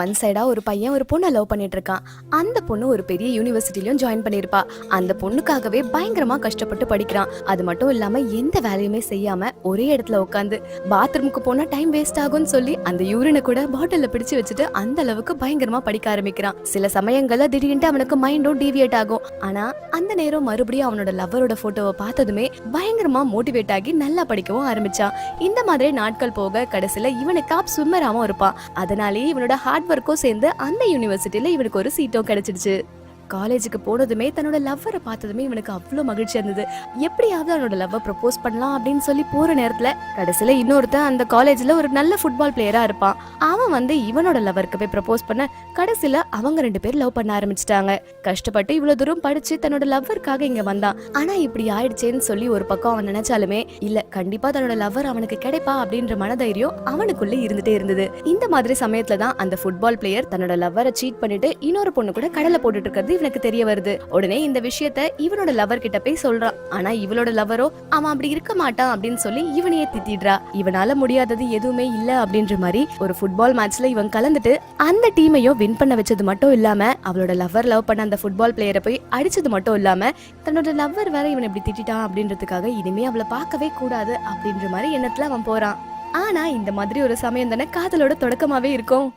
One சைடா ஒரு பையன் ஒரு பொண்ணை லவ் பண்ணிட்டு இருக்கான். அந்த பொண்ணு ஒரு பெரிய யூனிவர்சிட்டிலயும் ஜாயின் பண்ணிருப்பா. அந்த பொண்ணுக்காகவே பயங்கரமா கஷ்டப்பட்டு படிக்கிறான். அது மட்டும் இல்லாம எந்த வேலையுமே செய்யாம ஒரே இடத்துல உட்காந்து பாத்ரூமுக்கு போனா டைம் வேஸ்ட் ஆகும்னு சொல்லி அந்த யூரினை கூட பாட்டில்ல பிடிச்சு வச்சுட்டு அந்த அளவுக்கு பயங்கரமா படிக்க ஆரம்பிக்கிறான். சில சமயங்கள்ல திடீர்னு அவனுக்கு மைண்டும் டீவியேட் ஆகும். ஆனா அந்த நேரம் மறுபடியும் அவனோட லவ்வரோட போட்டோவை பார்த்ததுமே பயங்கரமா மோட்டிவேட் ஆகி நல்லா படிக்கவும் ஆரம்பிச்சான். இந்த மாதிரி நாட்கள் போக கடைசியில இவனுக்கு டாப் ஸ்விம்மராவும் இருப்பான். அதனாலேயே இவனோட ஹார்ட் ஒர்க்கும் சேர்ந்து அந்த யூனிவர்சிட்டியில இவனுக்கு ஒரு சீட்டும் கிடைச்சிடுச்சு. காலேஜுக்கு போனதுமே தன்னோட லவ்வரை பார்த்ததுமே இவனுக்கு அவ்வளோ மகிழ்ச்சியா இருந்தது. எப்படியாவது அவனோட லவ்வை ப்ரப்போஸ் பண்ணலாம் அப்படின்னு சொல்லி போற நேரத்துல கடைசியில இன்னொருத்தன் அந்த காலேஜ்ல ஒரு நல்ல ஃபுட்பால் பிளேயரா இருப்பான். அவன் இவனோட லவருக்கு போய் ப்ரப்போஸ் பண்ண கடைசியில அவங்க 2 பேர் லவ் பண்ண ஆரம்பிச்சிட்டாங்க. கஷ்டப்பட்டு இவ்வளவு தூரம் படிச்சு தன்னோட லவ்வருக்காக இங்க வந்தான். ஆனா இப்படி ஆயிடுச்சேன்னு சொல்லி ஒரு பக்கம் அவன் நினைச்சாலுமே இல்ல, கண்டிப்பா தன்னோட லவ்வர் அவனுக்கு கிடைப்பா அப்படின்ற மனதைரியம் அவனுக்குள்ள இருந்துட்டே இருந்தது. இந்த மாதிரி சமயத்துலதான் அந்த ஃபுட்பால் பிளேயர் தன்னோட லவ்வரை சீட் பண்ணிட்டு இன்னொரு பொண்ணு கூட கடலை போட்டுட்டு இருக்கிறது இவனுக்கு தெரிய வருது. உடனே இந்த விஷயத்த இவனோட லவர் கிட்ட போய் சொல்றான். ஆனா இவளோட லவரோ அவன் அப்படி இருக்க மாட்டான் அப்படின்னு சொல்லி இவனையே திட்டிடுறா. இவனால முடியாதது எதுவுமே இல்ல அப்படின்ற மாதிரி ஒரு ஃபுட்பால் மேட்ச்ல இவன் கலந்துட்டு அந்த டீமையும் வின் பண்ண வச்சது மட்டும் இல்லாம அவளோட லவர் லவ் பண்ண அந்த ஃபுட்பால் பிளேயரை போய் அடிச்சது மட்டும் இல்லாம தன்னோட லவர் வேற இவன் இப்படி திட்டான் அப்படின்றதுக்காக இனிமே அவளை பார்க்கவே கூடாது அப்படின்ற மாதிரி எண்ணத்துல அவன் போறான். ஆனா இந்த மாதிரி ஒரு சமயம் தானே காதலோட தொடக்கமாவே இருக்கும்.